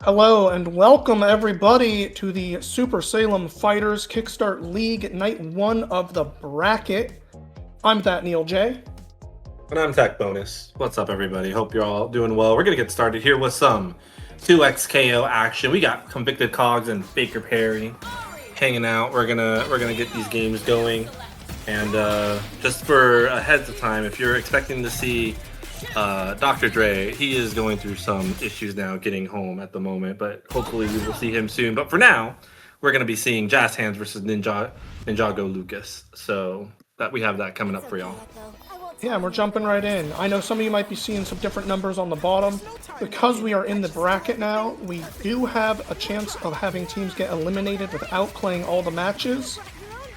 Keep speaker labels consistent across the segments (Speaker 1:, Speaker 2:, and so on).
Speaker 1: Hello and welcome everybody to the Super Salem Fighters Kickstart League Night 1 of the bracket. I'm that Neil J.
Speaker 2: And I'm Tech Bonus. What's up, everybody? Hope you're all doing well. We're gonna get started here with some 2x KO action. We got Convicted Cogs and Baker Parry hanging out. We're gonna get these games going. And just for a heads of time, if you're expecting to see Dr. Dre, he is going through some issues now getting home at the moment, but hopefully we will see him soon. But for now, we're going to be seeing Jazz Hands versus Ninjago Lucas. So that we have that coming up for y'all.
Speaker 1: Yeah, we're jumping right in. I know some of you might be seeing some different numbers on the bottom. Because we are in the bracket now, we do have a chance of having teams get eliminated without playing all the matches.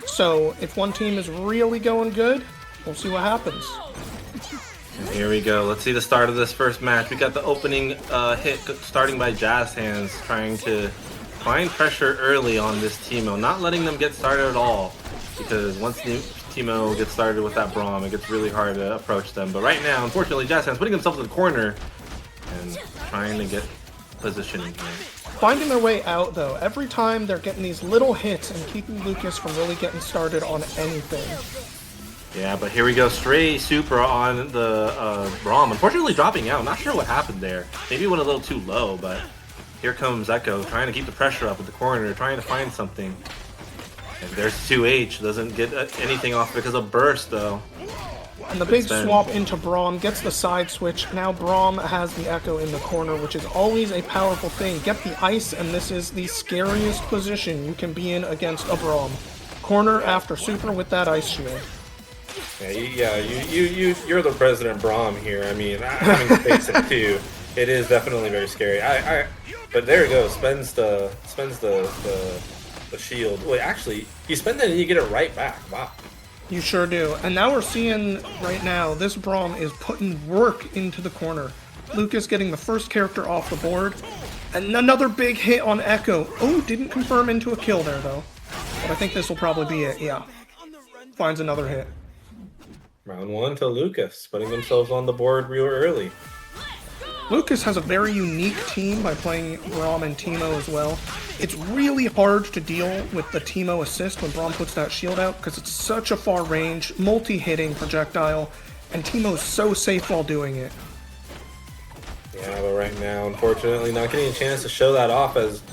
Speaker 1: So if one team is really going good, we'll see what happens.
Speaker 2: And here we go. Let's see the start of this first match. We got the opening hit starting by Jazz Hands, trying to find pressure early on this Teemo, not letting them get started at all, because once Teemo gets started with that Braum, it gets really hard to approach them. But right now, unfortunately, Jazz Hands putting themselves in the corner and trying to get positioning here.
Speaker 1: Finding their way out, though. Every time they're getting these little hits and keeping Lucas from really getting started on anything.
Speaker 2: Yeah, but here we go, stray super on the Braum. Unfortunately dropping out, not sure what happened there. Maybe it went a little too low, but here comes Echo trying to keep the pressure up at the corner, trying to find something. And there's 2H, doesn't get anything off because of burst though.
Speaker 1: And the big swap into Braum gets the side switch. Now Braum has the Echo in the corner, which is always a powerful thing. Get the ice, and this is the scariest position you can be in against a Braum. Corner after super with that ice shield.
Speaker 2: You're the President Braum here. I mean, having to face it too, it is definitely very scary. But there it goes. Spends the shield. Wait, actually, you spend it and you get it right back. Wow.
Speaker 1: You sure do. And now we're seeing right now this Braum is putting work into the corner. Lucas getting the first character off the board, and another big hit on Echo. Oh, didn't confirm into a kill there though. But I think this will probably be it. Yeah. Finds another hit.
Speaker 2: Round 1 to Lucas, putting themselves on the board real early.
Speaker 1: Lucas has a very unique team by playing Braum and Teemo as well. It's really hard to deal with the Teemo assist when Braum puts that shield out because it's such a far range, multi-hitting projectile, and Teemo's so safe while doing it.
Speaker 2: Yeah, but right now, unfortunately, not getting a chance to show that off as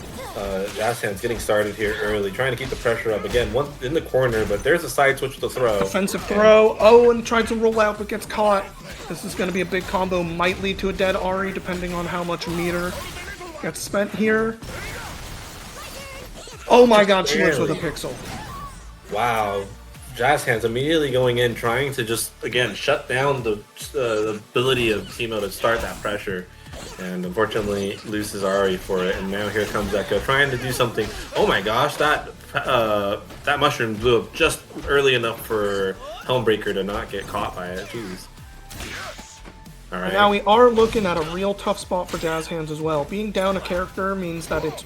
Speaker 2: Jazz Hands getting started here early, trying to keep the pressure up. Again, one in the corner, but there's a side switch to throw.
Speaker 1: Offensive throw. Oh, and tried to roll out, but gets caught. This is going to be a big combo. Might lead to a dead Ahri, depending on how much meter gets spent here. Oh my god, she lives with a pixel.
Speaker 2: Wow. Jazz Hands immediately going in, trying to just, again, shut down the ability of Teemo to start that pressure. And unfortunately, loses Ahri for it. And now here comes Echo, trying to do something. Oh my gosh, that mushroom blew up just early enough for Helmbreaker to not get caught by it. Jeez. All right.
Speaker 1: Now we are looking at a real tough spot for Jazz Hands as well. Being down a character means that it's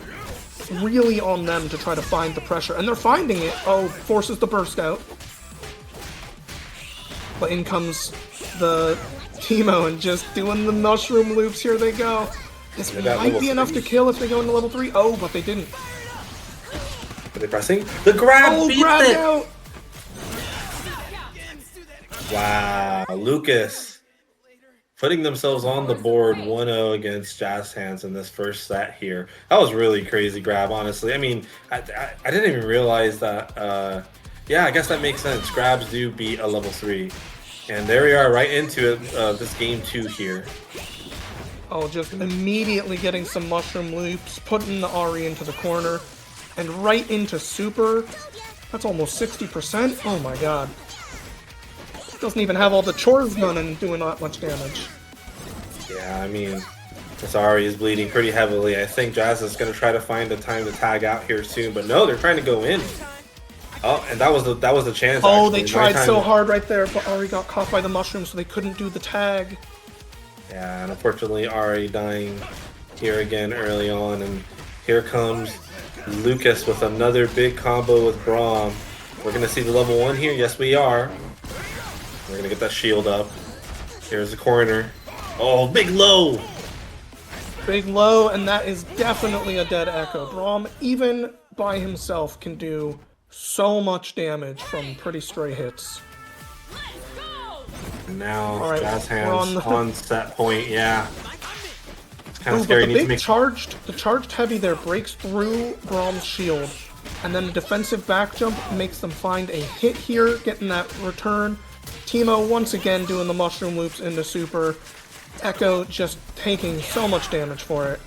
Speaker 1: really on them to try to find the pressure. And they're finding it. Oh, forces the burst out. But in comes the Teemo and just doing the mushroom loops. Here they go. This might be enough to kill if they go into level 3. Oh, but they didn't.
Speaker 2: Are they pressing? The grab beats it!
Speaker 1: Out.
Speaker 2: Wow, Lucas putting themselves on the board 1-0 against Jazz Hands in this first set here. That was really crazy grab, honestly. I mean, I didn't even realize that. Yeah, I guess that makes sense. Grabs do beat a level 3. And there we are, right into it, this game 2 here.
Speaker 1: Oh, just immediately getting some mushroom loops, putting the Ahri into the corner, and right into super. That's almost 60%. Oh my god. Doesn't even have all the chores done and doing not much damage.
Speaker 2: Yeah, I mean, this Ahri is bleeding pretty heavily. I think Jazz is going to try to find a time to tag out here soon, but no, they're trying to go in. Oh, and that was the chance.
Speaker 1: Oh,
Speaker 2: actually.
Speaker 1: They tried so hard right there, but Ahri got caught by the mushroom, so they couldn't do the tag.
Speaker 2: Yeah, and unfortunately, Ahri dying here again early on, and here comes Lucas with another big combo with Braum. We're gonna see the level 1 here. Yes, we are. We're gonna get that shield up. Here's the corner. Oh, big low.
Speaker 1: Big low, and that is definitely a dead Echo. Braum, even by himself, can do so much damage from pretty stray hits.
Speaker 2: And now
Speaker 1: All right,
Speaker 2: Jazz
Speaker 1: we're
Speaker 2: Hands on set point, yeah. It's kind of
Speaker 1: Ooh,
Speaker 2: scary.
Speaker 1: but
Speaker 2: Need
Speaker 1: the
Speaker 2: to
Speaker 1: big
Speaker 2: make
Speaker 1: charged heavy there breaks through Braum's shield, and then the defensive back jump makes them find a hit here, getting that return. Teemo once again doing the mushroom loops into super. Echo just taking so much damage for it.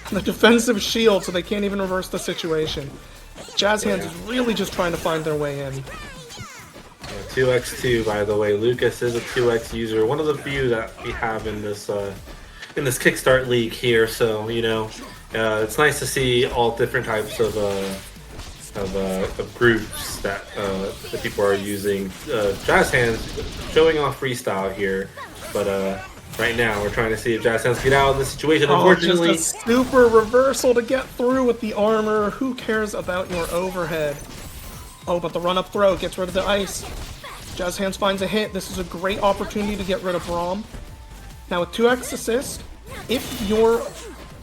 Speaker 1: And the defensive shield, so they can't even reverse the situation. Jazz Hands is really just trying to find their way in.
Speaker 2: 2x2, by the way. Lucas is a 2x user, one of the few that we have in this Kickstart league here. So you know, it's nice to see all different types of groups that people are using. Jazz Hands showing off freestyle here, but right now we're trying to see if Jazz Hands get out of this situation. Unfortunately,
Speaker 1: just a super reversal to get through with the armor. Who cares about your overhead? Oh, but the run-up throw gets rid of the ice. Jazz Hands finds a hit. This is a great opportunity to get rid of Braum. Now with 2x assist, if your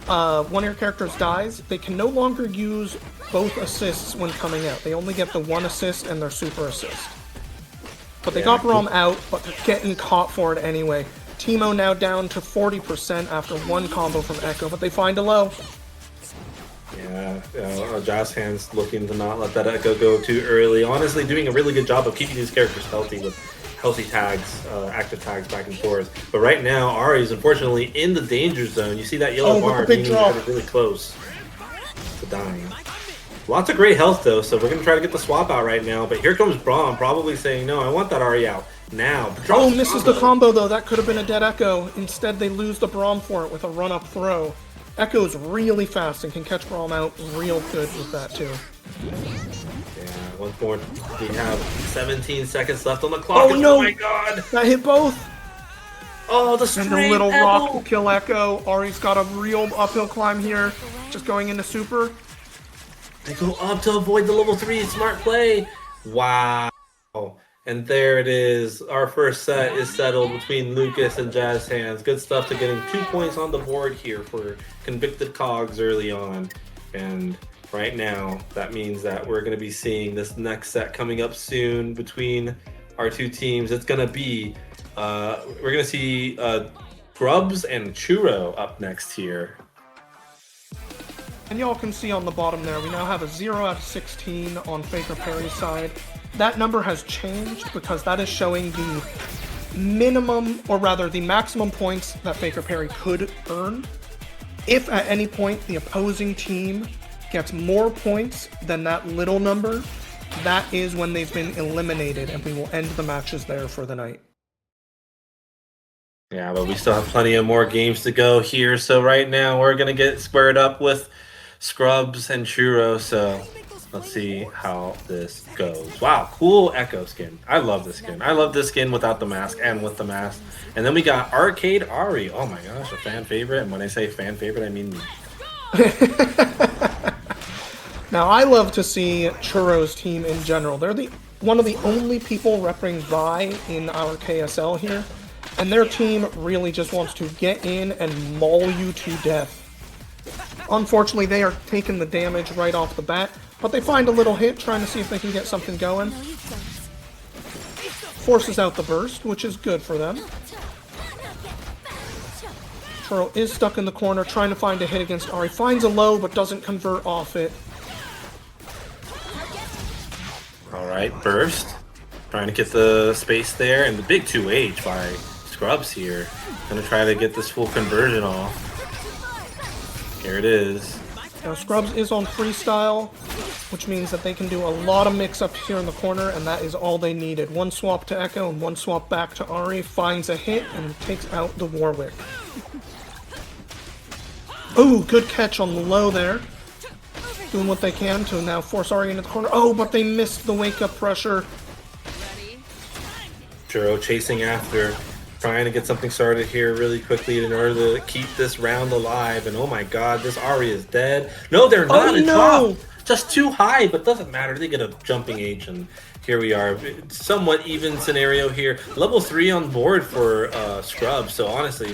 Speaker 1: one of your characters dies, they can no longer use both assists when coming out. They only get the one assist and their super assist. But they got Braum out, but they're getting caught for it anyway. Teemo now down to 40% after one combo from Echo, but they find a low.
Speaker 2: Yeah, Jazz Hands looking to not let that Echo go too early. Honestly, doing a really good job of keeping these characters healthy with healthy tags, active tags back and forth. But right now, Ari is unfortunately in the danger zone. You see that yellow bar being really close to dying. Lots of great health though, so we're going to try to get the swap out right now. But here comes Braum, probably saying, no, I want that Ari out now.
Speaker 1: Oh, misses the combo though. That could have been a dead Echo. Instead, they lose the Braum for it with a run-up throw. Echo's really fast and can catch Braum out real good with that too.
Speaker 2: Yeah, once more, we have 17 seconds left on the clock.
Speaker 1: Oh no!
Speaker 2: Oh my god!
Speaker 1: That hit both!
Speaker 2: Oh, the
Speaker 1: and a little rock to kill Echo. Ari's got a real uphill climb here. Just going into super.
Speaker 2: They go up to avoid the level 3. Smart play. Wow. And there it is. Our first set is settled between Lucas and Jazz Hands. Good stuff to getting 2 points on the board here for convicted Cogs early on. And right now, that means that we're going to be seeing this next set coming up soon between our two teams. It's going to be, we're going to see Grubs and Churro up next here.
Speaker 1: And y'all can see on the bottom there, we now have a 0 out of 16 on Faker Parry's side. That number has changed because that is showing the minimum, or rather the maximum points that Faker Parry could earn. If at any point the opposing team gets more points than that little number, that is when they've been eliminated, and we will end the matches there for the night.
Speaker 2: Yeah, but we still have plenty of more games to go here. So right now we're going to get squared up with Scrubs and Churro. So let's see how this goes. Wow, cool Echo skin. I love this skin. I love this skin without the mask and with the mask. And then we got Arcade Ari. Oh my gosh, a fan favorite. And when I say fan favorite, I mean me.
Speaker 1: Now, I love to see Churro's team in general. They're one of the only people repping Vi in our KSL here. And their team really just wants to get in and maul you to death. Unfortunately, they are taking the damage right off the bat, but they find a little hit, trying to see if they can get something going. Forces out the burst, which is good for them. Churro is stuck in the corner, trying to find a hit against Ari. Finds a low, but doesn't convert off it.
Speaker 2: Alright, burst. Trying to get the space there, and the big 2H by Scrubs here. Gonna try to get this full conversion off. Here it is.
Speaker 1: Now Scrubs is on freestyle, which means that they can do a lot of mix-ups here in the corner, and that is all they needed. One swap to Echo and one swap back to Ari. Finds a hit and takes out the Warwick. Oh, good catch on the low there. Doing what they can to now force Ari into the corner. Oh, but they missed the wake-up pressure.
Speaker 2: Churro chasing after, trying to get something started here really quickly in order to keep this round alive. And oh my god, this Ari is dead. No, they're not.
Speaker 1: Oh no!
Speaker 2: Just too high, but doesn't matter. They get a jumping H and here we are, somewhat even scenario here. Level 3 on board for Scrubs, so honestly,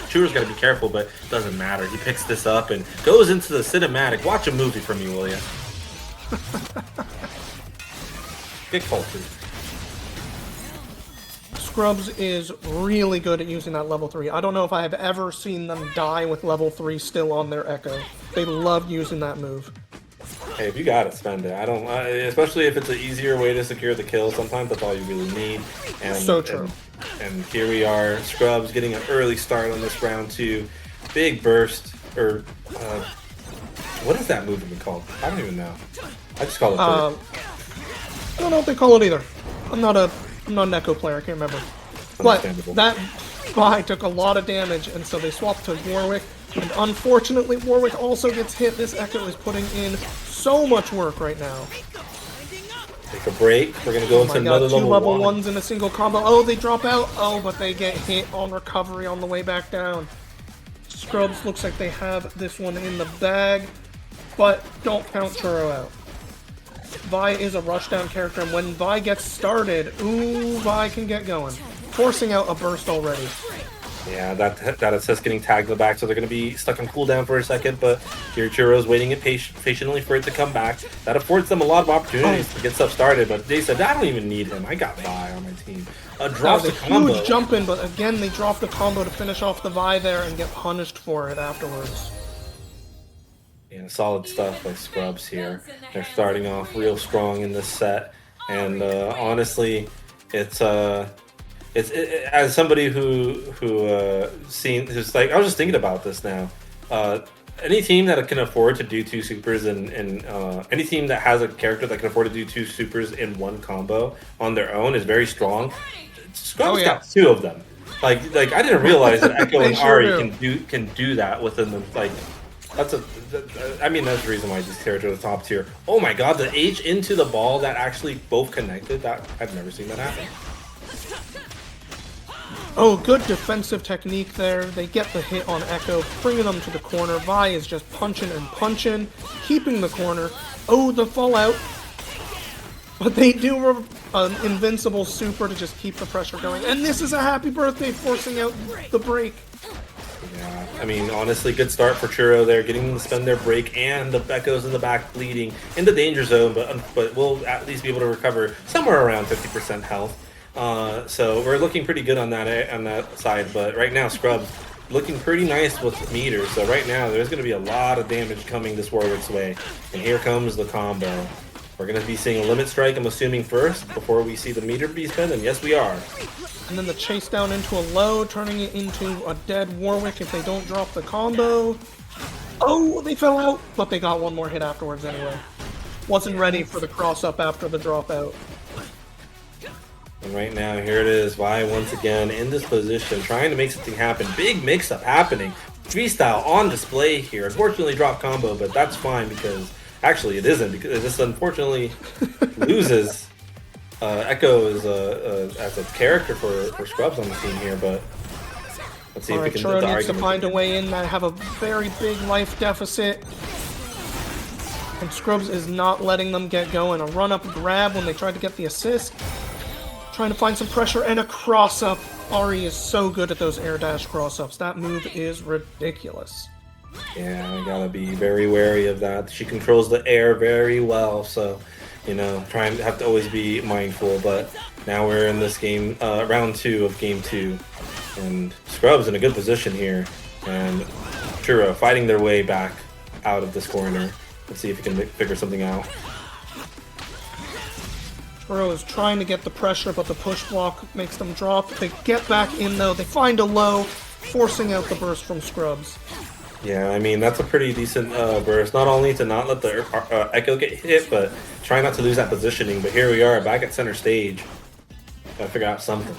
Speaker 2: Churo's got to be careful, but it doesn't matter. He picks this up and goes into the cinematic. Watch a movie for me, will ya? Get cultured.
Speaker 1: Scrubs is really good at using that level 3. I don't know if I have ever seen them die with level 3 still on their Echo. They love using that move.
Speaker 2: Hey, if you got it, spend it. I don't, especially if it's an easier way to secure the kill. Sometimes that's all you really need. And,
Speaker 1: so true.
Speaker 2: And here we are, Scrubs getting an early start on this round 2. Big burst, or what is that move even called? I don't even know. I just call it.
Speaker 1: I don't know what they call it either. I'm not an Echo player. I can't remember. But that Vi took a lot of damage, and so they swapped to Warwick. And unfortunately, Warwick also gets hit. This Echo is putting in so much work right now.
Speaker 2: Take a break. We're gonna go into another
Speaker 1: two level
Speaker 2: 1.
Speaker 1: 1s in a single combo. Oh, they drop out. Oh, but they get hit on recovery on the way back down. Scrubs looks like they have this one in the bag, but don't count Churro out. Vi is a rushdown character, and when Vi gets started, ooh, Vi can get going. Forcing out a burst already.
Speaker 2: Yeah, that assist getting tagged in the back, so they're going to be stuck on cooldown for a second, but here Churo's waiting patiently for it to come back. That affords them a lot of opportunities to get stuff started, but they said, I don't even need him. I got Vi on my team. Drops the combo.
Speaker 1: Huge jump in, but again, they drop the combo to finish off the Vi there and get punished for it afterwards.
Speaker 2: Yeah, solid stuff by Scrubs here. They're starting off real strong in this set, and honestly, it's as somebody who's like, I was just thinking about this now. Any team that can afford to do 2 supers and any team that has a character that can afford to do 2 supers in one combo on their own is very strong. Scrubs got 2 of them. Like I didn't realize that Echo and Ari can do that within the like. I mean, that's the reason why these characters are top tier. Oh my god, the H into the ball that actually both connected. That I've never seen that happen.
Speaker 1: Oh, good defensive technique there. They get the hit on Echo, bringing them to the corner. Vi is just punching and punching, keeping the corner. Oh, the fallout. But they do an invincible super to just keep the pressure going. And this is a happy birthday, forcing out the break.
Speaker 2: Yeah, I mean, honestly, good start for Churro there, getting them to spend their break, and the Echoes in the back bleeding in the danger zone, but we'll at least be able to recover somewhere around 50% health. So we're looking pretty good on that side, but right now Scrubs looking pretty nice with meters. So right now there's going to be a lot of damage coming this Warwick's way, and here comes the combo. We're going to be seeing a limit strike, I'm assuming, first before we see the meter be spent, and yes, we are.
Speaker 1: And then the chase down into a low, turning it into a dead Warwick if they don't drop the combo. Oh, they fell out, but they got one more hit afterwards anyway. Wasn't ready for the cross-up after the dropout.
Speaker 2: And right now, here it is, Vi once again in this position, trying to make something happen. Big mix-up happening. Freestyle on display here. Unfortunately, drop combo, but that's fine because actually it isn't, because this unfortunately loses. Echo is as a character for Scrubs on the team here, but let's see if we can
Speaker 1: Churro needs to find a way in. I have a very big life deficit. And Scrubs is not letting them get going. A run-up grab when they tried to get the assist. Trying to find some pressure and a cross-up. Ari is so good at those air dash cross-ups. That move is ridiculous.
Speaker 2: Yeah, I gotta be very wary of that. She controls the air very well, so, you know, trying to have to always be mindful. But now we're in this game, round 2 of game 2. And Scrubs in a good position here. And Churro fighting their way back out of this corner. Let's see if we can figure something out.
Speaker 1: Churro is trying to get the pressure, but the push block makes them drop. They get back in, though. They find a low, forcing out the burst from Scrubs.
Speaker 2: Yeah, I mean, that's a pretty decent burst. Not only to not let the Echo get hit, but try not to lose that positioning. But here we are, back at center stage. Gotta figure out something.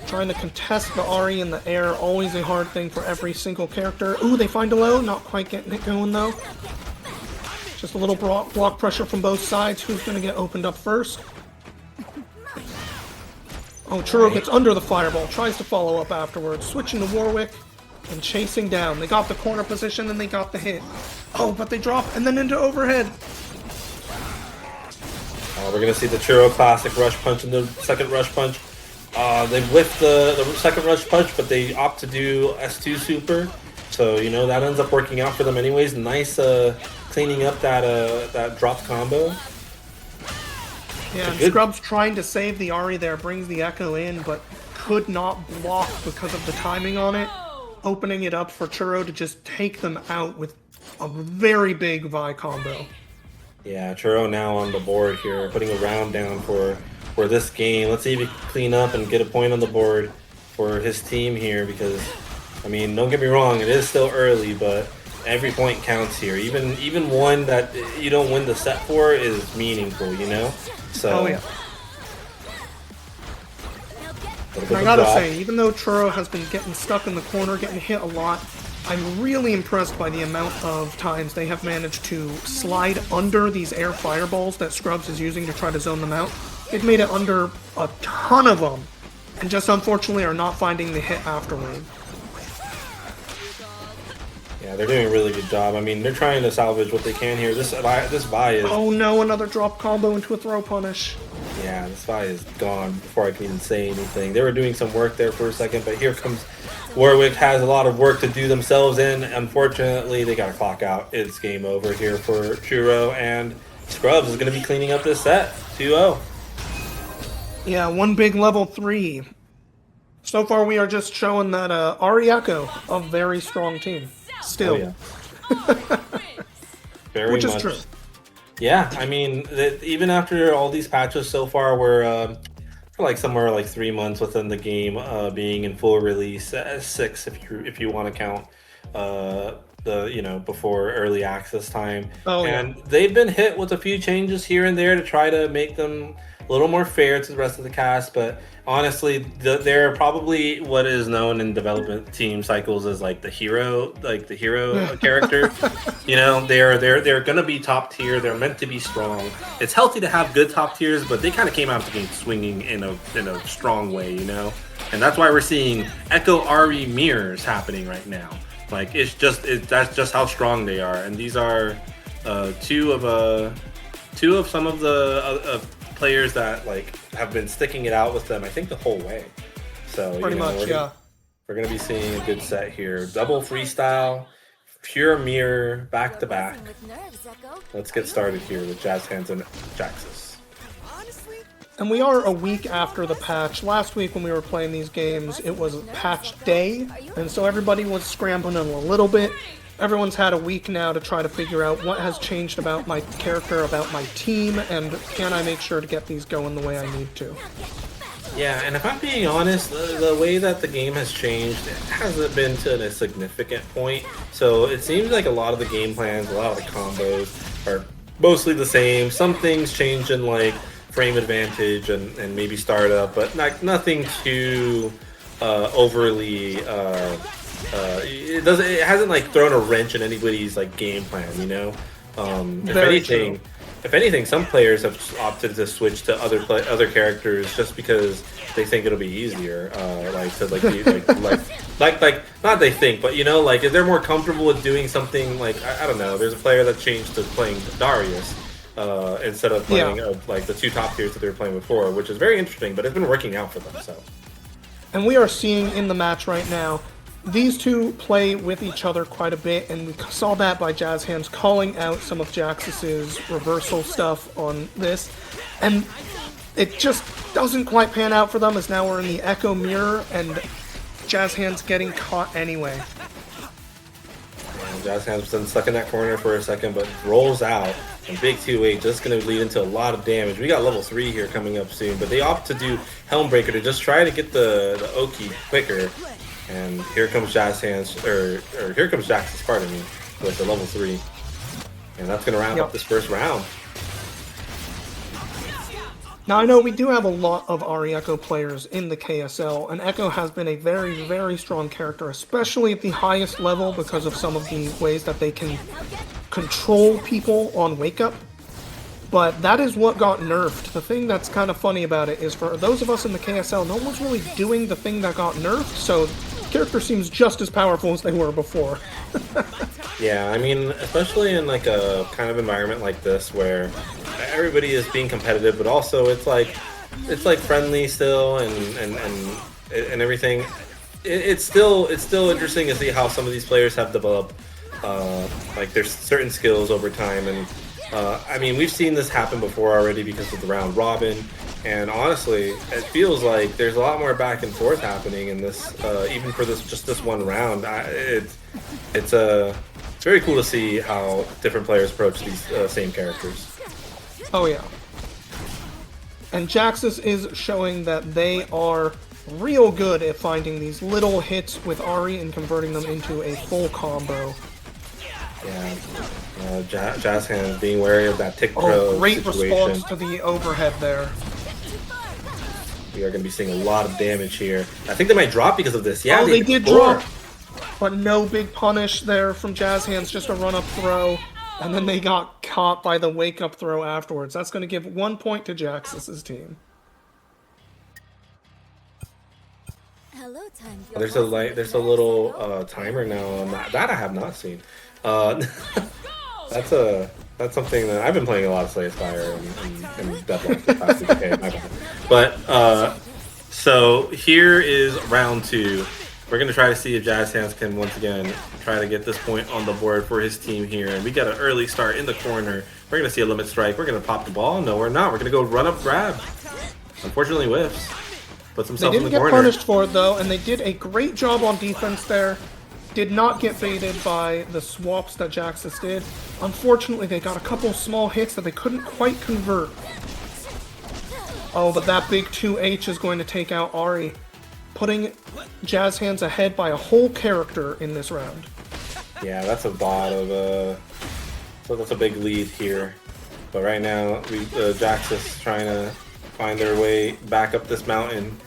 Speaker 1: Trying to contest the Ari in the air, always a hard thing for every single character. Ooh, they find a low, not quite getting it going, though. Just a little block pressure from both sides. Who's going to get opened up first? Oh, Churro gets under the fireball, tries to follow up afterwards. Switching to Warwick and chasing down. They got the corner position and they got the hit. Oh, but they drop and then into overhead.
Speaker 2: We're gonna see the Churro classic rush punch and the second rush punch. They whiffed the second rush punch, but they opt to do S2 super. So you know that ends up working out for them anyways. Nice cleaning up that dropped combo.
Speaker 1: Yeah, and Scrub's trying to save the Ahri there, brings the Echo in, but could not block because of the timing on it, opening it up for Churro to just take them out with a very big Vi combo.
Speaker 2: Yeah, Churro now on the board here, putting a round down for this game. Let's see if he can clean up and get a point on the board for his team here, because, I mean, don't get me wrong, it is still early, but every point counts here. Even one that you don't win the set for is meaningful, you know? So,
Speaker 1: oh, yeah. I gotta say, even though Churro has been getting stuck in the corner, getting hit a lot, I'm really impressed by the amount of times they have managed to slide under these air fireballs that Scrubs is using to try to zone them out. They've made it under a ton of them, and just unfortunately are not finding the hit afterward.
Speaker 2: Yeah, they're doing a really good job. I mean, they're trying to salvage what they can here. This Vi is...
Speaker 1: Oh no, another drop combo into a throw punish.
Speaker 2: Yeah, this Vi is gone before I can even say anything. They were doing some work there for a second, but here comes Warwick, has a lot of work to do themselves in. Unfortunately, they got to clock out. It's game over here for Churro, and Scrubs is going to be cleaning up this set. 2-0.
Speaker 1: Yeah, one big level 3. So far, we are just showing that Ahri Echo, a very strong team. Still.
Speaker 2: Oh, yeah. Very
Speaker 1: Which is
Speaker 2: much.
Speaker 1: true.
Speaker 2: Yeah, I mean, even after all these patches so far, we're for like somewhere like 3 months within the game being in full release, 6 if you want to count the before early access time.
Speaker 1: Oh,
Speaker 2: and
Speaker 1: yeah.
Speaker 2: They've been hit with a few changes here and there to try to make them a little more fair to the rest of the cast, but honestly, they're probably what is known in development team cycles as like the hero character. You know, they're gonna be top tier. They're meant to be strong. It's healthy to have good top tiers, but they kind of came out of the game swinging in a strong way, you know, and that's why we're seeing Echo Ahri mirrors happening right now. Like that's just how strong they are, and these are two of some of the players that like have been sticking it out with them, I think, the whole way. So
Speaker 1: pretty much, yeah.
Speaker 2: We're gonna be seeing a good set here. Double freestyle, pure mirror, back to back. Let's get started here with Jazz Hands and Jaxus.
Speaker 1: And we are a week after the patch. Last week when we were playing these games, it was patch day, and so everybody was scrambling a little bit. Everyone's had a week now to try to figure out what has changed about my character, about my team, and can I make sure to get these going the way I need to.
Speaker 2: Yeah, and if I'm being honest, the way that the game has changed, it hasn't been to a significant point. So it seems like a lot of the game plans, a lot of the combos are mostly the same. Some things change in like frame advantage and maybe startup, but nothing too overly... it hasn't like thrown a wrench in anybody's like game plan, you know. If anything, some players have opted to switch to other characters just because they think it'll be easier. Not they think, but you know, like if they're more comfortable with doing something like I don't know. There's a player that changed to playing Darius instead of playing like the 2 top tiers that they were playing before, which is very interesting. But it's been working out for them. So,
Speaker 1: and we are seeing in the match right now. These two play with each other quite a bit, and we saw that by Jazz Hands calling out some of Jaxus's reversal stuff on this, and it just doesn't quite pan out for them as now we're in the Echo Mirror, and Jazz Hands getting caught anyway.
Speaker 2: Jazz Hands been stuck in that corner for a second, but rolls out, and big 2-8 just going to lead into a lot of damage. We got level 3 here coming up soon, but they opt to do Helmbreaker to just try to get the Oki quicker. And here comes Jazz Hands, or here comes Jaxus, pardon me, with the level 3. And that's going to round up this first round.
Speaker 1: Now, I know we do have a lot of Ahri Echo players in the KSL, and Echo has been a very, very strong character, especially at the highest level because of some of the ways that they can control people on Wake Up. But that is what got nerfed. The thing that's kind of funny about it is for those of us in the KSL, no one's really doing the thing that got nerfed, so the character seems just as powerful as they were before.
Speaker 2: Yeah, I mean, especially in like a kind of environment like this where everybody is being competitive, but also it's like friendly still and everything. It's still interesting to see how some of these players have developed like there's certain skills over time, and I mean, we've seen this happen before already because of the round robin, and honestly it feels like there's a lot more back and forth happening in this, even for this one round. It's very cool to see how different players approach these same characters.
Speaker 1: Oh yeah. And Jaxus is showing that they are real good at finding these little hits with Ahri and converting them into a full combo.
Speaker 2: Yeah, Jazz Hands being wary of that tick throw
Speaker 1: great
Speaker 2: situation.
Speaker 1: Response to the overhead there.
Speaker 2: We are going to be seeing a lot of damage here. I think they might drop because of this. Yeah,
Speaker 1: they did drop, but no big punish there from Jazz Hands, just a run-up throw, and then they got caught by the wake-up throw afterwards. That's going to give 1 point to Jaxus's team.
Speaker 2: There's a little timer now on that I have not seen. That's something that I've been playing a lot of Slay Spire and Deadlock the past week. Okay, my bad. But so here is round 2. We're gonna try to see if Jazz Hands can once again try to get this point on the board for his team here. And we got an early start in the corner. We're gonna see a limit strike. We're gonna pop the ball. No, we're not. We're gonna go run up grab. Unfortunately, whiffs. Puts himself in the corner.
Speaker 1: They didn't get punished for it though, and they did a great job on defense there. Did not get baited by the swaps that Jaxus did. Unfortunately, they got a couple small hits that they couldn't quite convert. Oh, but that big 2H is going to take out Ahri, putting Jazz Hands ahead by a whole character in this round.
Speaker 2: Yeah, that's a lot of so that's a big lead here. But right now, Jaxus trying to find their way back up this mountain.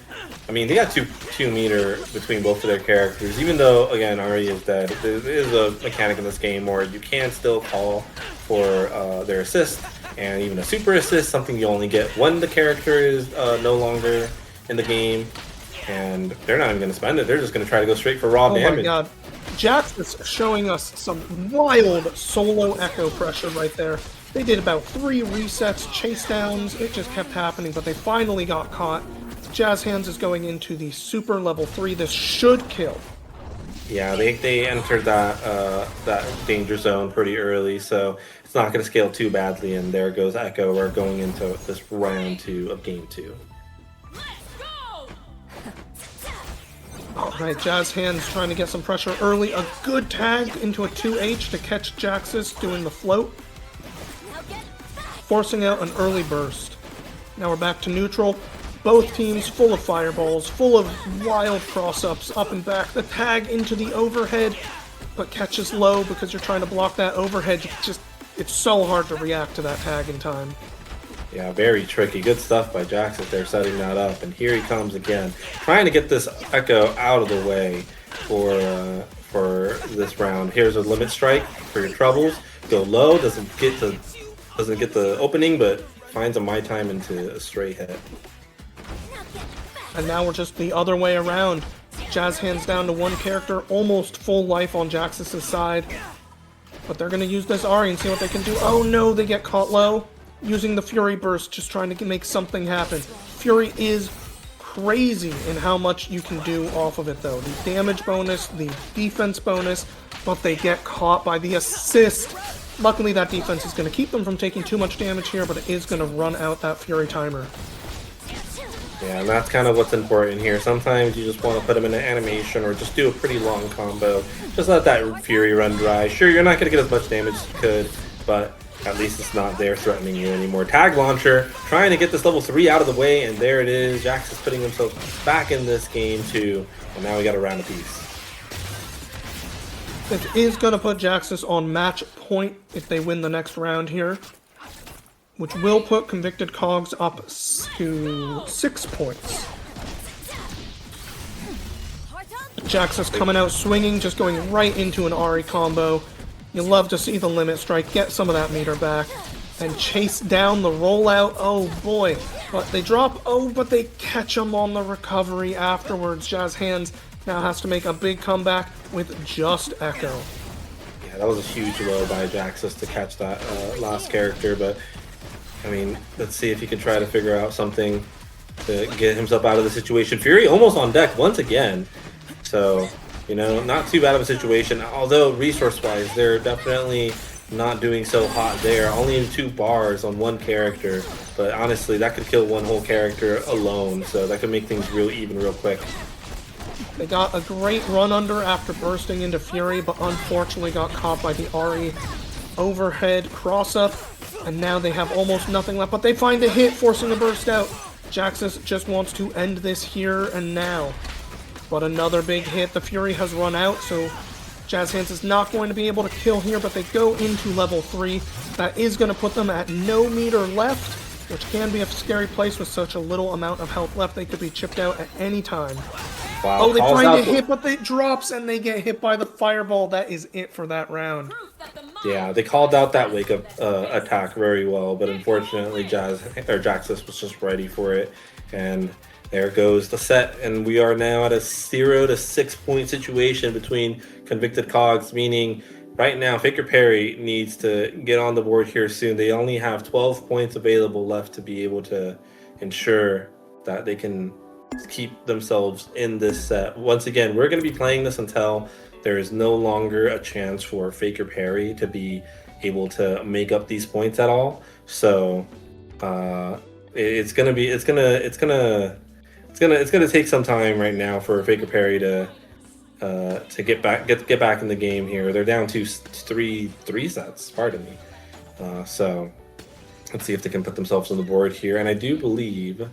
Speaker 2: I mean, they got two meter between both of their characters. Even though, again, Ahri is dead, there is a mechanic in this game where you can still call for their assist, and even a super assist, something you only get when the character is no longer in the game. And they're not even going to spend it. They're just going to try to go straight for raw damage.
Speaker 1: Oh my god. Jax is showing us some wild solo echo pressure right there. They did about 3 resets, chase downs. It just kept happening, but they finally got caught. Jazz Hands is going into the super level 3. This should kill.
Speaker 2: Yeah, they entered that danger zone pretty early, so it's not going to scale too badly. And there goes Echo. We're going into this round 2 of game 2.
Speaker 1: Alright, Jazz Hands trying to get some pressure early. A good tag into a 2H to catch Jaxus doing the float. Forcing out an early burst. Now we're back to neutral. Both teams full of fireballs, full of wild cross-ups, up and back. The tag into the overhead, but catches low because you're trying to block that overhead. It's so hard to react to that tag in time.
Speaker 2: Yeah, very tricky. Good stuff by Jaxus there, setting that up. And here he comes again, trying to get this Echo out of the way for this round. Here's a limit strike for your troubles. Go low, doesn't get the opening, but finds a my time into a straight hit.
Speaker 1: And now we're just the other way around. Jazz Hands down to 1 character, almost full life on Jaxus' side. But they're going to use this Ahri and see what they can do. Oh no, they get caught low. Using the Fury Burst, just trying to make something happen. Fury is crazy in how much you can do off of it though. The damage bonus, the defense bonus, but they get caught by the assist. Luckily that defense is going to keep them from taking too much damage here, but it is going to run out that Fury timer.
Speaker 2: Yeah, and that's kind of what's important here. Sometimes you just want to put them in an animation or just do a pretty long combo. Just let that Fury run dry. Sure, you're not going to get as much damage as you could, but at least it's not there threatening you anymore. Tag Launcher, trying to get this level 3 out of the way, and there it is. Jax is putting himself back in this game too, and now we got a round apiece.
Speaker 1: This is going to put Jaxus on match point if they win the next round here, which will put Convicted Cogs up to 6 points. Jaxus coming out swinging, just going right into an Ahri combo. You love to see the limit strike, get some of that meter back, and chase down the rollout. Oh boy, but they drop, but they catch them on the recovery afterwards. Jazz Hands now has to make a big comeback with just Echo.
Speaker 2: Yeah, that was a huge low by Jaxus to catch that last character, but I mean, let's see if he can try to figure out something to get himself out of the situation. Fury almost on deck once again. So, you know, not too bad of a situation. Although resource-wise, they're definitely not doing so hot there. Only in 2 bars on one character. But honestly, that could kill one whole character alone. So that could make things real even real quick.
Speaker 1: They got a great run under after bursting into Fury, but unfortunately got caught by the Ahri overhead cross-up. And now they have almost nothing left, but they find a hit, forcing a burst out. Jaxus just wants to end this here and now. But another big hit. The Fury has run out, so Jazz Hands is not going to be able to kill here, but they go into level 3. That is going to put them at no meter left, which can be a scary place with such a little amount of health left. They could be chipped out at any time.
Speaker 2: Wow,
Speaker 1: Oh, they find a hit, but it drops, and they get hit by the fireball. That is it for that round.
Speaker 2: Yeah, they called out that wake-up attack very well, but unfortunately Jaxus was just ready for it, and there goes the set, and we are now at a 0 to 6 point situation between Convicted Cogs, meaning right now Faker Parry needs to get on the board here soon. They only have 12 points available left to be able to ensure that they can keep themselves in this set. Once again, we're going to be playing this until there is no longer a chance for Faker Parry to be able to make up these points at all. So it's gonna take some time right now for Faker Parry to get back in the game here. They're down to three sets. Pardon me. So let's see if they can put themselves on the board here. And I do believe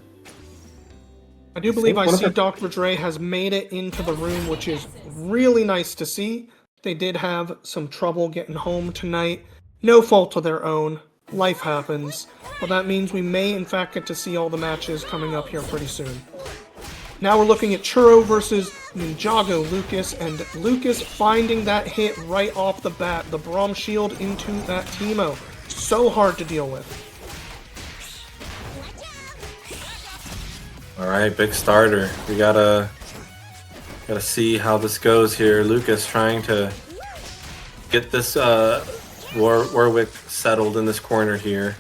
Speaker 1: I see Dr. Dre has made it into the room, which is really nice to see. They did have some trouble getting home tonight. No fault of their own. Life happens. But that means we may, in fact, get to see all the matches coming up here pretty soon. Now we're looking at Churro versus Ninjago Lucas, and Lucas finding that hit right off the bat. The Braum shield into that Teemo. So hard to deal with.
Speaker 2: All right, big starter. We gotta see how this goes here. Lucas trying to get this Warwick settled in this corner here.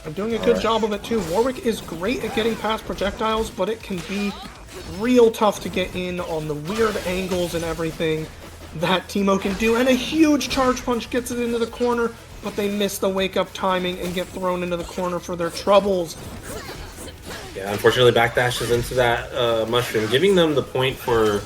Speaker 1: I'm doing a good job of it too. Warwick is great at getting past projectiles, but it can be real tough to get in on the weird angles and everything that Teemo can do. And a huge charge punch gets it into the corner, but they miss the wake-up timing and get thrown into the corner for their troubles.
Speaker 2: Yeah, unfortunately backdashes into that mushroom, giving them the point for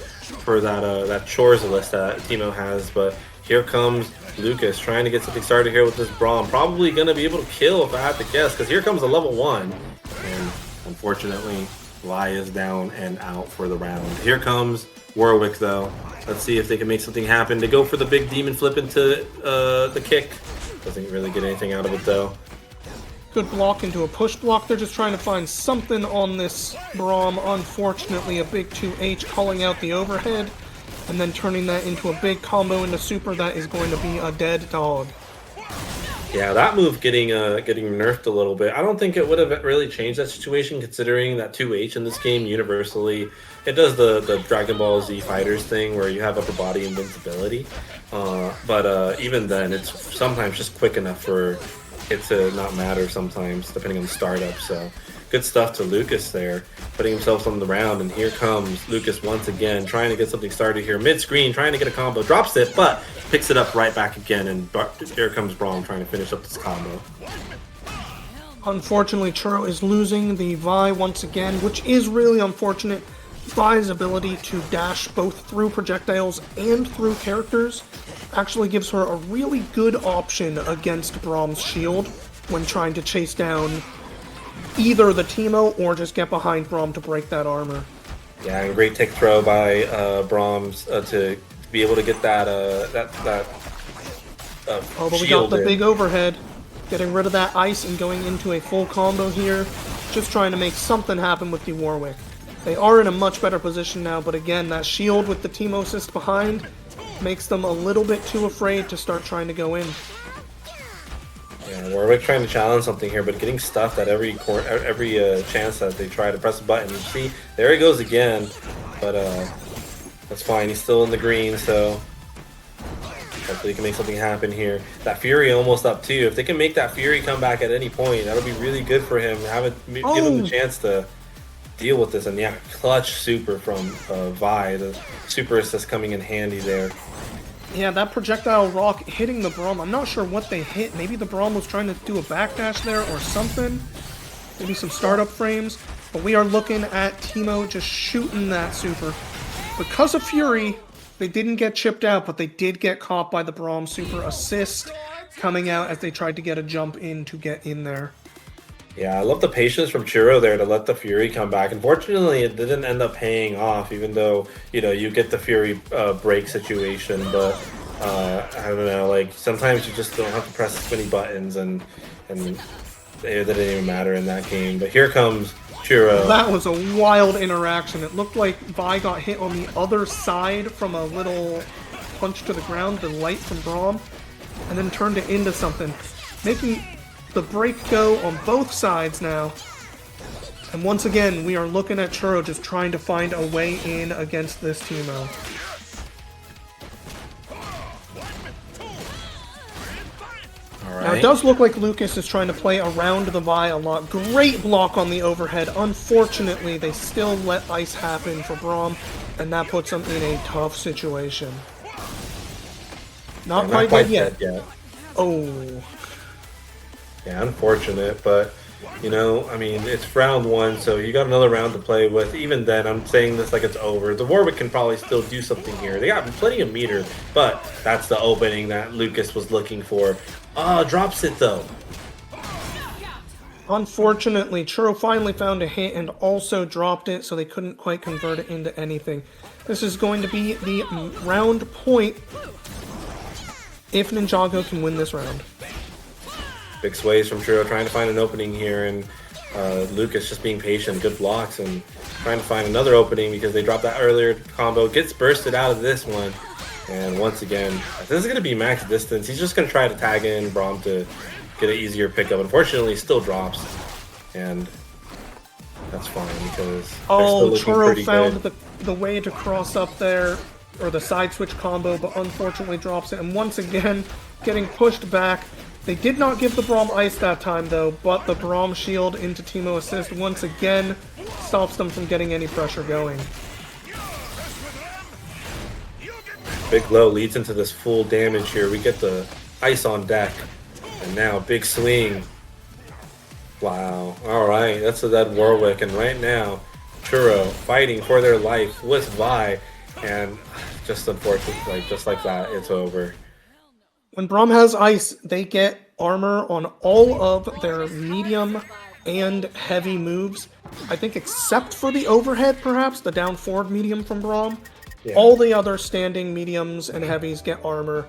Speaker 2: that chores list that Teemo has. But here comes Lucas trying to get something started here with this Braum. Probably going to be able to kill if I had to guess, because here comes a level 1. And unfortunately, Lai is down and out for the round. Here comes Warwick, though. Let's see if they can make something happen. They go for the big demon flip into the kick. Doesn't really get anything out of it, though.
Speaker 1: Good block into a push block. They're just trying to find something on this Braum. Unfortunately, a big 2H calling out the overhead, and then turning that into a big combo into super that is going to be a dead dog.
Speaker 2: Yeah, that move getting nerfed a little bit. I don't think it would have really changed that situation, considering that 2H in this game universally, it does the Dragon Ball Z Fighters thing where you have upper body invincibility. But even then, it's sometimes just quick enough for it to not matter sometimes, depending on the startup. So good stuff to Lucas there, putting himself on the round. And here comes Lucas once again, trying to get something started here. Mid-screen, trying to get a combo. Drops it, but picks it up right back again. And here comes Braum trying to finish up this combo.
Speaker 1: Unfortunately, Churro is losing the Vi once again, which is really unfortunate. Vi's ability to dash both through projectiles and through characters actually gives her a really good option against Braum's shield when trying to chase down either the Teemo or just get behind Braum to break that armor.
Speaker 2: Yeah, and great tech throw by Braum's to be able to get that
Speaker 1: oh, but we got the big overhead, getting rid of that ice and going into a full combo here, just trying to make something happen with the Warwick. They are in a much better position now, but again, that shield with the Teemo assist behind makes them a little bit too afraid to start trying to go in.
Speaker 2: Yeah, Warwick trying to challenge something here, but getting stuffed at every chance that they try to press a button. You see, there he goes again, but that's fine. He's still in the green, so Hopefully they can make something happen here. That Fury almost up too. If they can make that Fury come back at any point, that'll be really good for him. Give him the chance to deal with this. And yeah, clutch super from Vi. The super assist coming in handy there.
Speaker 1: Yeah, that projectile rock hitting the Braum. I'm not sure what they hit. Maybe the Braum was trying to do a backdash there or something. Maybe some startup frames. But we are looking at Teemo just shooting that super. Because of Fury, they didn't get chipped out, but they did get caught by the Braum super assist coming out as they tried to get a jump in to get in there.
Speaker 2: Yeah, I love the patience from Churro there to let the Fury come back. Unfortunately, it didn't end up paying off, even though, you know, you get the Fury break situation. But I don't know, like, sometimes you just don't have to press as many buttons, and it didn't even matter in that game. But here comes Churro.
Speaker 1: That was a wild interaction. It looked like Vi got hit on the other side from a little punch to the ground, the light from Braum, and then turned it into something, making the break go on both sides now. And once again, we are looking at Churro just trying to find a way in against this Teemo. Now, it does look like Lucas is trying to play around the Vi a lot. Great block on the overhead. Unfortunately, they still let ice happen for Braum, and that puts them in a tough situation. Not quite dead yet. Oh.
Speaker 2: Yeah, unfortunate, but, you know, I mean, it's round one, so you got another round to play with. Even then, I'm saying this like it's over. The Warwick can probably still do something here. They got plenty of meter, but that's the opening that Lucas was looking for. Drops it, though.
Speaker 1: Unfortunately, Churro finally found a hit and also dropped it, so they couldn't quite convert it into anything. This is going to be the round point if Ninjago can win this round.
Speaker 2: Big sways from Churro trying to find an opening here, and Lucas just being patient, good blocks, and trying to find another opening because they dropped that earlier combo. Gets bursted out of this one, and once again, this is going to be max distance. He's just going to try to tag in Braum to get an easier pickup. Unfortunately, he still drops, and that's fine because
Speaker 1: Churro found the way to cross up there, or the side switch combo, but unfortunately drops it, and once again, getting pushed back. They did not give the Braum ice that time, though, but the Braum shield into Teemo assist once again stops them from getting any pressure going.
Speaker 2: Big low leads into this full damage here. We get the ice on deck, and now big swing. Wow. All right, that's a dead Warwick, and right now, Churro fighting for their life with Vi, and just unfortunately, just like that, it's over.
Speaker 1: When Braum has ice, they get armor on all of their medium and heavy moves. I think except for the overhead, perhaps, the down forward medium from Braum. Yeah. All the other standing mediums and heavies get armor.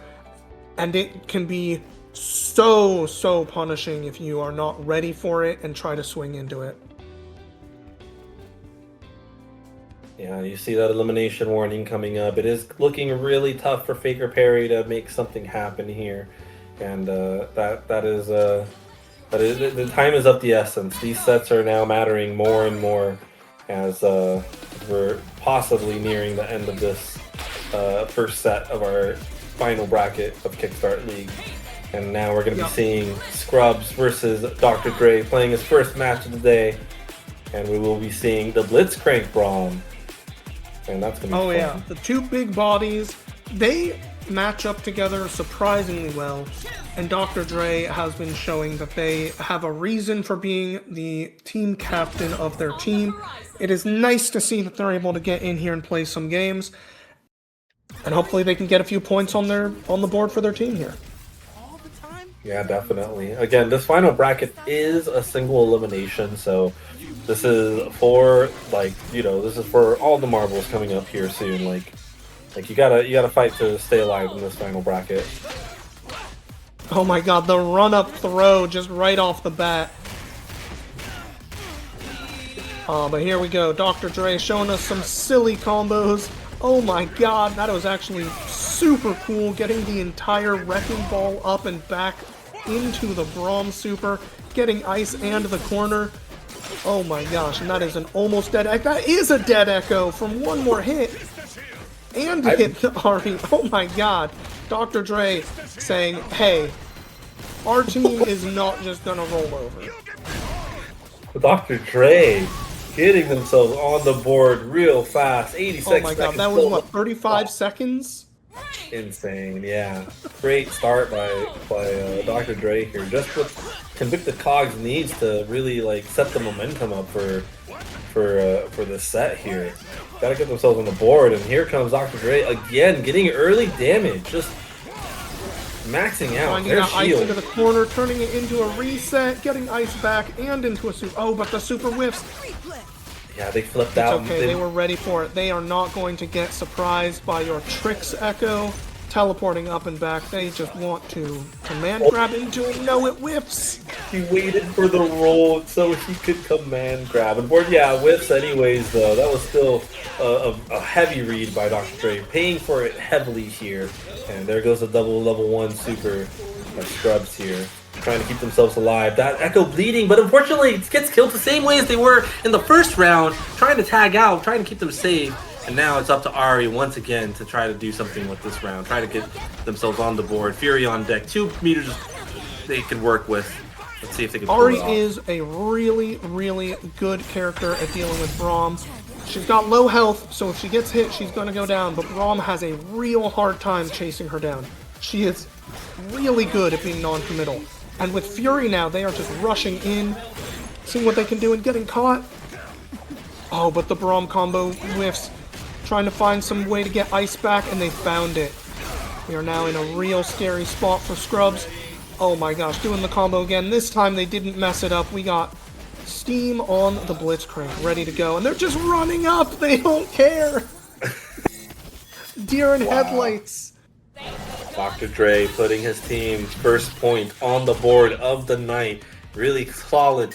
Speaker 1: And it can be so punishing if you are not ready for it and try to swing into it.
Speaker 2: Yeah, you see that elimination warning coming up. It is looking really tough for Faker Parry to make something happen here, and the time is of the essence. These sets are now mattering more and more as we're possibly nearing the end of this first set of our final bracket of Kickstart League, and now we're going to be seeing Scrubs versus Dr. Dre playing his first match of the day, and we will be seeing the Blitzcrank Braum. And that's gonna be fun.
Speaker 1: Yeah, the two big bodies, they match up together surprisingly well, and Dr. Dre has been showing that they have a reason for being the team captain of their team. It is nice to see that they're able to get in here and play some games, and hopefully they can get a few points on the board for their team here.
Speaker 2: Yeah, definitely. Again, this final bracket is a single elimination, so this is for this is for all the marbles coming up here soon. Like you gotta fight to stay alive in this final bracket.
Speaker 1: Oh my god, the run-up throw just right off the bat. But here we go. Dr. Dre showing us some silly combos. Oh my god, that was actually super cool. Getting the entire Wrecking Ball up and back into the Braum super. Getting ice and the corner. Oh my gosh, and that is an almost dead Echo. That is a dead Echo from one more hit. And hit the Ari. Oh my god. Dr. Dre saying, hey, our team is not just gonna roll over.
Speaker 3: Dr. Dre getting themselves on the board real fast. 86
Speaker 1: Oh my god,
Speaker 3: seconds.
Speaker 1: that was what, 35 seconds?
Speaker 3: Insane, yeah. Great start by Dr. Dre here. Just what Convicted Cogs needs to really like set the momentum up for the set here. Gotta get themselves on the board, and here comes Dr. Dre again, getting early damage, just maxing out
Speaker 1: Finding
Speaker 3: their
Speaker 1: that ice
Speaker 3: shield.
Speaker 1: into the corner, turning it into a reset, getting ice back and into a super. Oh, but the super whiffs.
Speaker 3: Yeah, they flipped
Speaker 1: It's
Speaker 3: out.
Speaker 1: okay, they were ready for it. They are not going to get surprised by your tricks, Echo. Teleporting up and back, they just want to command grab into it. No, it whiffs.
Speaker 3: He waited for the roll so he could command grab. And board, yeah, whiffs anyways, though. That was still a heavy read by Dr. Dre, paying for it heavily here. And there goes the double level 1 super Scrubs here, trying to keep themselves alive. That Echo bleeding, but unfortunately it gets killed the same way as they were in the first round, trying to tag out, trying to keep them safe. And now it's up to Ari once again to try to do something with this round, try to get themselves on the board. Fury on deck, 2 meters they can work with. Let's see if they can pull
Speaker 1: Ari
Speaker 3: it off.
Speaker 1: is a really, really good character at dealing with Braum. She's got low health, so if she gets hit, she's going to go down, but Braum has a real hard time chasing her down. She is really good at being non-committal. And with Fury now, they are just rushing in, seeing what they can do and getting caught. Oh, but the Braum combo whiffs, trying to find some way to get ice back, and they found it. We are now in a real scary spot for Scrubs. Oh my gosh, doing the combo again. This time they didn't mess it up. We got steam on the Blitzcrank, ready to go, and they're just running up. They don't care. Deer in headlights.
Speaker 3: Dr. Dre putting his team's first point on the board of the night. Really solid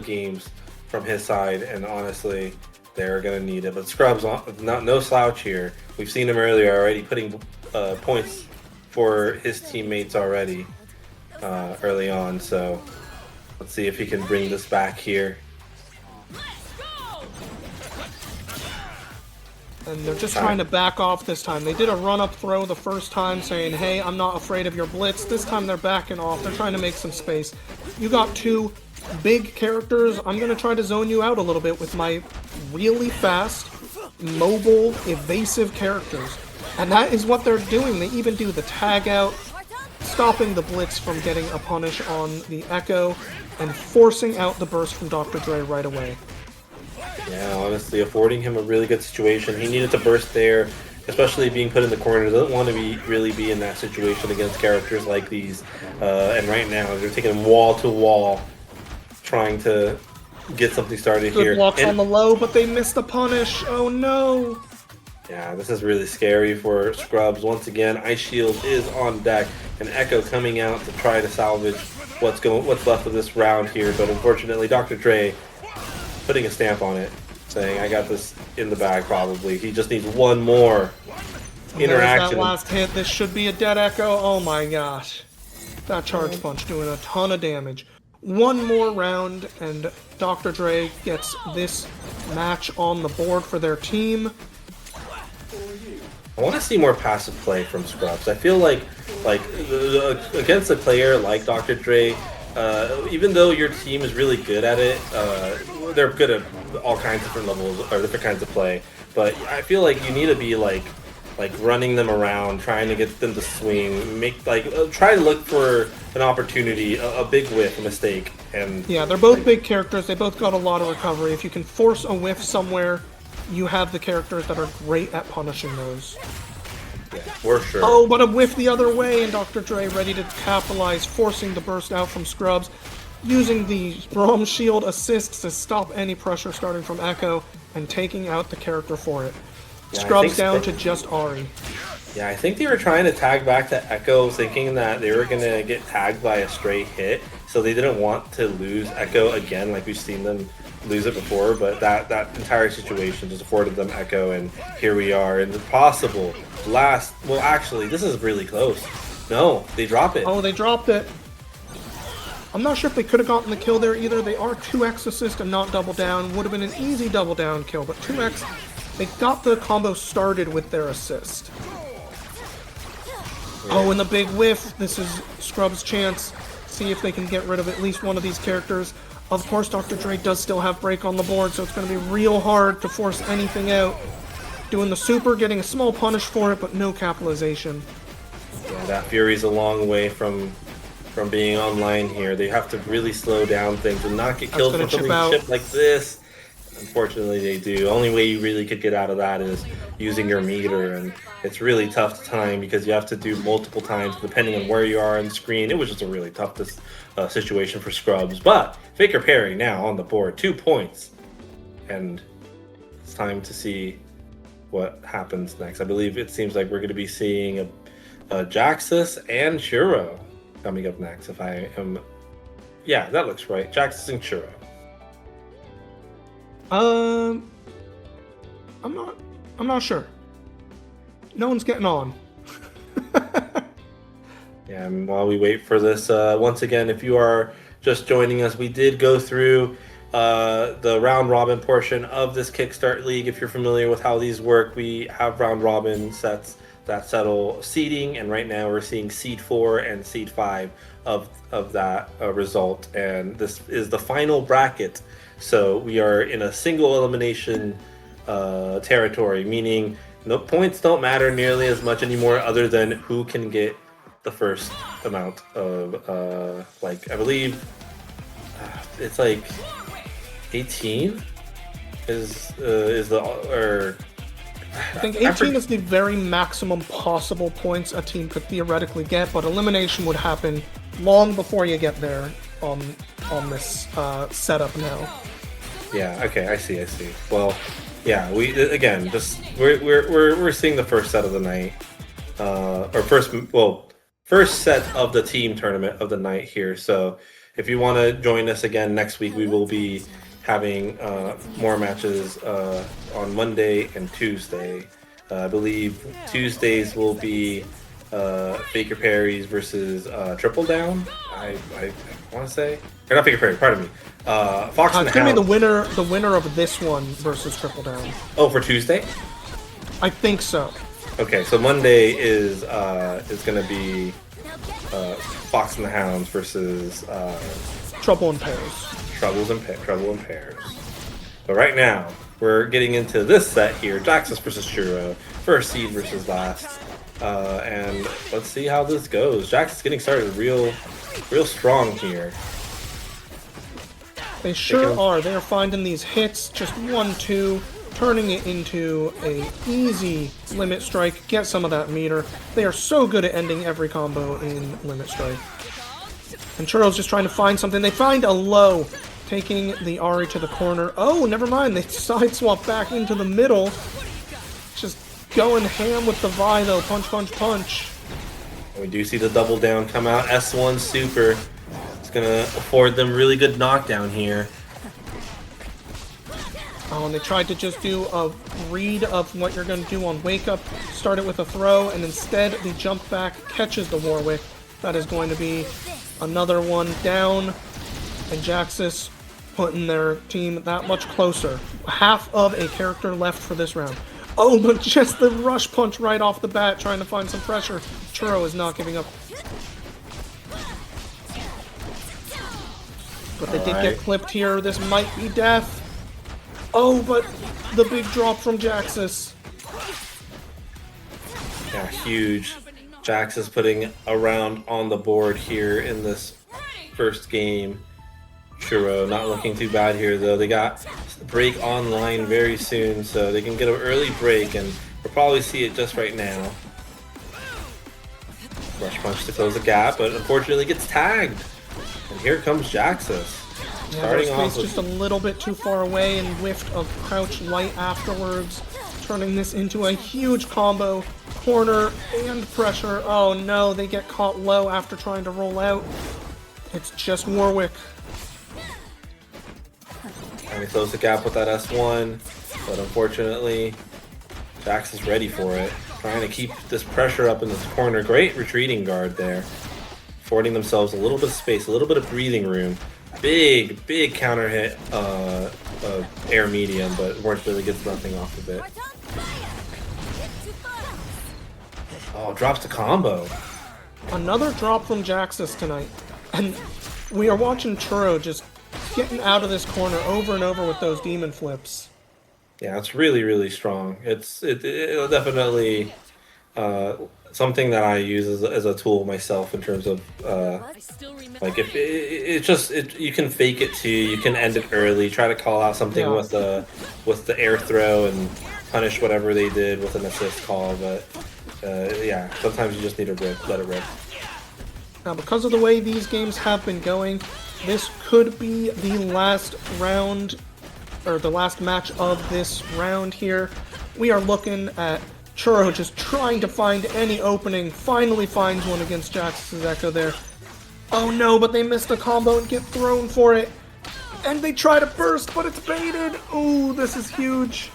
Speaker 3: games from his side, and honestly, they're going to need it. But Scrubs, no slouch here. We've seen him earlier already putting points for his teammates already early on. So let's see if he can bring this back here.
Speaker 1: And they're just trying to back off this time. They did a run-up throw the first time saying, hey, I'm not afraid of your blitz. This time they're backing off. They're trying to make some space. You got 2 big characters. I'm going to try to zone you out a little bit with my really fast, mobile, evasive characters. And that is what they're doing. They even do the tag out, stopping the blitz from getting a punish on the Echo, and forcing out the burst from Dr. Dre right away.
Speaker 3: Yeah, honestly, affording him a really good situation. He needed to burst there, especially being put in the corner. Doesn't want to really be in that situation against characters like these. And right now, they're taking him wall to wall, trying to get something started
Speaker 1: Good
Speaker 3: here.
Speaker 1: blocks on the low, but they missed the punish. Oh no!
Speaker 3: Yeah, this is really scary for Scrubs. Once again, Ice Shield is on deck, and Echo coming out to try to salvage what's left of this round here. But unfortunately, Dr. Dre putting a stamp on it, saying, I got this in the bag probably. He just needs one more interaction.
Speaker 1: That last hit. This should be a dead Echo. Oh my gosh. That charge punch doing a ton of damage. One more round, and Dr. Dre gets this match on the board for their team.
Speaker 3: I want to see more passive play from Scrubs. I feel like against a player like Dr. Dre, even though your team is really good at it, they're good at all kinds of different levels or different kinds of play. But I feel like you need to be like running them around, trying to get them to swing, try to look for an opportunity, a big whiff, a mistake, and
Speaker 1: yeah, they're both big characters. They both got a lot of recovery. If you can force a whiff somewhere, you have the characters that are great at punishing those.
Speaker 3: yeah, for sure.
Speaker 1: Oh, but a whiff the other way, and Dr. Dre ready to capitalize, forcing the burst out from Scrubs, using the Braum shield assists to stop any pressure starting from Echo, and taking out the character for it.
Speaker 3: Yeah,
Speaker 1: Scrubs down to just Ari.
Speaker 3: Yeah, I think they were trying to tag back to Echo, thinking that they were going to get tagged by a straight hit, so they didn't want to lose Echo again, like we've seen them lose it before, but that entire situation just afforded them Echo, and here we are in the possible last. Well, actually, this is really close. No, they drop it.
Speaker 1: Oh, they dropped it. I'm not sure if they could have gotten the kill there either. They are 2x assist and not double down. Would have been an easy double down kill, but 2x, they got the combo started with their assist. Oh, and the big whiff. This is Scrub's chance. See if they can get rid of at least one of these characters. Of course, Dr. Dre does still have break on the board, so it's going to be real hard to force anything out. Doing the super, getting a small punish for it, but no capitalization.
Speaker 3: Yeah, that Fury's a long way from being online here. They have to really slow down things and not get killed from something chip like this. Unfortunately, they do. Only way you really could get out of that is using your meter, and it's really tough to time because you have to do multiple times depending on where you are on the screen. It was just a really tough situation for Scrubs, but Faker Parry now on the board, 2 points, and it's time to see what happens next. I believe it seems like we're going to be seeing a Jaxus and Churro coming up next. If I am, yeah, that looks right. Jaxus and Churro.
Speaker 1: I'm not sure. No one's getting on.
Speaker 3: Yeah, and while we wait for this, once again, if you are just joining us, we did go through the round robin portion of this Kickstart League. If you're familiar with how these work, we have round robin sets that settle seeding, and right now we're seeing seed 4 and seed 5 of that result, and this is the final bracket. So we are in a single elimination territory, meaning the points don't matter nearly as much anymore, other than who can get the first amount of like, I believe it's like 18 is the, or
Speaker 1: I think 18 is the very maximum possible points a team could theoretically get, but elimination would happen long before you get there on this setup now.
Speaker 3: Yeah. Okay. I see. Well, yeah. We again just we're seeing the first set of the night, or first set of the team tournament of the night here. So if you want to join us again next week, we will be having more matches on Monday and Tuesday. I believe Tuesdays will be Faker Parry's versus Triple Down. I want to say, or not Faker Parry. Pardon me. Fox and
Speaker 1: It's
Speaker 3: the
Speaker 1: gonna
Speaker 3: Hound.
Speaker 1: be the winner of this one versus Triple Down.
Speaker 3: Oh, for Tuesday.
Speaker 1: I think so.
Speaker 3: Okay, so Monday is gonna be Fox and the Hounds versus
Speaker 1: Trouble in Pairs.
Speaker 3: Trouble in Pairs. But right now, we're getting into this set here: Jaxus versus Churro, first seed versus last, and let's see how this goes. Jaxus getting started real strong here.
Speaker 1: They sure are. They are finding these hits, just 1-2, turning it into a easy limit strike. Get some of that meter. They are so good at ending every combo in limit strike. And Churro's just trying to find something. They find a low, taking the Ari to the corner. Oh, never mind. They side swap back into the middle. Just going ham with the Vi though. Punch, punch, punch.
Speaker 3: We do see the double down come out. S1 Super. Gonna afford them really good knockdown here.
Speaker 1: Oh, and they tried to just do a read of what you're going to do on Wake Up. Start it with a throw, and instead the jump back catches the Warwick. That is going to be another one down. And Jaxus putting their team that much closer. Half of a character left for this round. Oh, but just the rush punch right off the bat, trying to find some pressure. Churro is not giving up. But they did get clipped here. This might be death. Oh, but the big drop from Jaxus.
Speaker 3: Yeah, huge. Jaxus putting a round on the board here in this first game. Churro not looking too bad here, though. They got break online very soon, so they can get an early break, and we'll probably see it just right now. Rush punch to close the gap, but unfortunately gets tagged. And here comes Jaxus.
Speaker 1: Yeah,
Speaker 3: Starting off
Speaker 1: just a little bit too far away and whiffed a crouch light afterwards, turning this into a huge combo. Corner and pressure. Oh no, they get caught low after trying to roll out. It's just Warwick.
Speaker 3: And he closed the gap with that S1, but unfortunately, Jax is ready for it. Trying to keep this pressure up in this corner. Great retreating guard there. Affording themselves a little bit of space, a little bit of breathing room. Big counter hit air medium, but unfortunately gets nothing off of it. Oh, drops the combo.
Speaker 1: Another drop from Jaxus tonight. And we are watching Churro just getting out of this corner over and over with those demon flips.
Speaker 3: Yeah, it's really, really strong. It'll definitely something that I use as a tool myself in terms of like if you can fake it too, you can end it early, try to call out something
Speaker 1: Yeah.
Speaker 3: with the air throw and punish whatever they did with an assist call, but yeah, sometimes you just need to let it rip.
Speaker 1: Now, because of the way these games have been going, this could be the last round, or the last match of this round here. We are looking at Churro just trying to find any opening, finally finds one against Jax's Echo there. Oh no, but they missed a combo and get thrown for it. And they try to burst, but it's baited. Ooh, this is huge.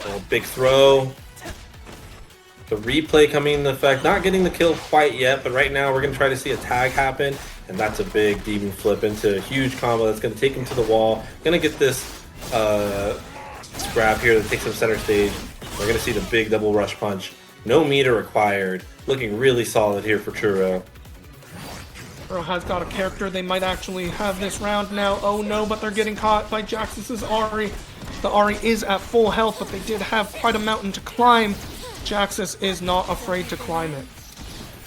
Speaker 3: Oh, big throw. The replay coming into effect, not getting the kill quite yet, but right now we're going to try to see a tag happen, and that's a big demon flip into a huge combo that's going to take him to the wall. Going to get this grab here that takes him center stage. We're going to see the big double rush punch. No meter required. Looking really solid here for Churro.
Speaker 1: Churro has got a character. They might actually have this round now. Oh no, but they're getting caught by Jaxus's Ahri. The Ahri is at full health, but they did have quite a mountain to climb. Jaxus is not afraid to climb it.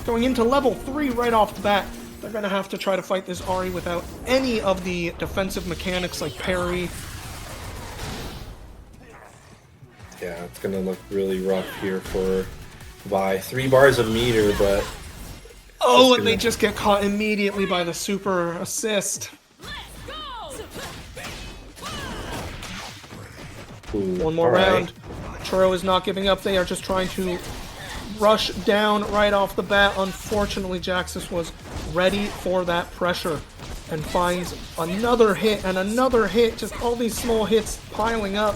Speaker 1: Going into level 3 right off the bat, they're going to have to try to fight this Ahri without any of the defensive mechanics like parry.
Speaker 3: Yeah, it's going to look really rough here for Vi. 3 bars of meter, but...
Speaker 1: Oh, and they just get caught immediately by the super assist.
Speaker 3: Ooh,
Speaker 1: One more round. Churro is not giving up. They are just trying to rush down right off the bat. Unfortunately, Jaxus was ready for that pressure and finds another hit and another hit. Just all these small hits piling up.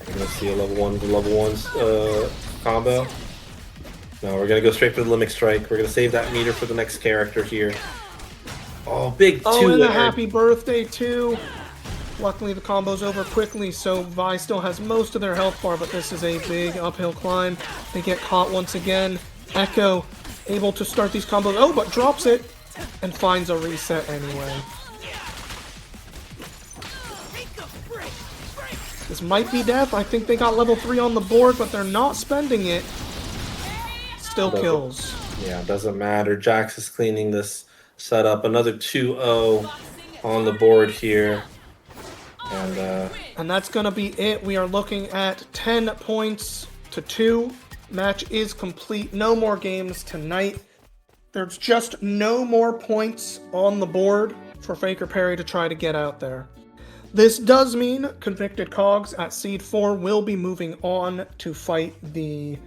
Speaker 3: We're going to see a level 1 to level 1's combo. No, we're going to go straight for the Limit Strike. We're going to save that meter for the next character here. Oh, big 2
Speaker 1: Oh, and a
Speaker 3: there.
Speaker 1: happy birthday, too. Luckily, the combo's over quickly, so Vi still has most of their health bar, but this is a big uphill climb. They get caught once again. Echo able to start these combos. Oh, but drops it and finds a reset anyway. This might be death. I think they got level 3 on the board, but they're not spending it. Still kills.
Speaker 3: Yeah, doesn't matter. Jax is cleaning this setup. Another 2-0 on the board here.
Speaker 1: And that's going to be it. We are looking at 10 points to 2. Match is complete. No more games tonight. There's just no more points on the board for Faker Parry to try to get out there. This does mean Convicted Cogs at Seed 4 will be moving on to fight the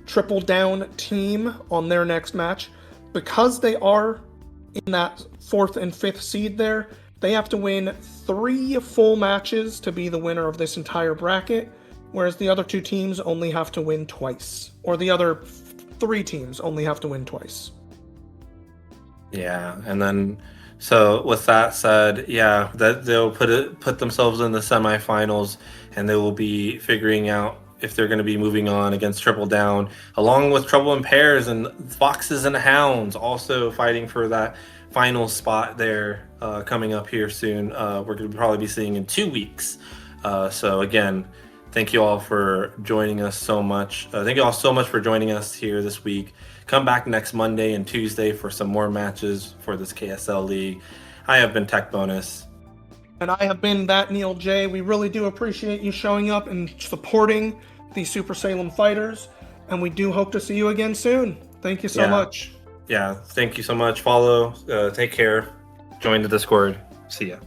Speaker 1: Triple Down team on their next match. Because they are in that 4th and 5th seed there, they have to win 3 full matches to be the winner of this entire bracket, whereas the other 2 teams only have to win twice. Or the other 3 teams only have to win twice.
Speaker 2: Yeah, and then so with that said, yeah, that they'll put themselves in the semifinals, and they will be figuring out if they're going to be moving on against Triple Down, along with Trouble in Pairs and Foxes and Hounds, also fighting for that final spot there coming up here soon. We're going to probably be seeing in 2 weeks. So again, thank you all for joining us so much. Thank you all so much for joining us here this week. Come back next Monday and Tuesday for some more matches for this KSL League. I have been Tech Bonus.
Speaker 1: And I have been that Neil J. We really do appreciate you showing up and supporting the Super Salem Fighters. And we do hope to see you again soon. Thank you so much.
Speaker 2: Yeah, thank you so much. Follow, take care, join the Discord. See ya.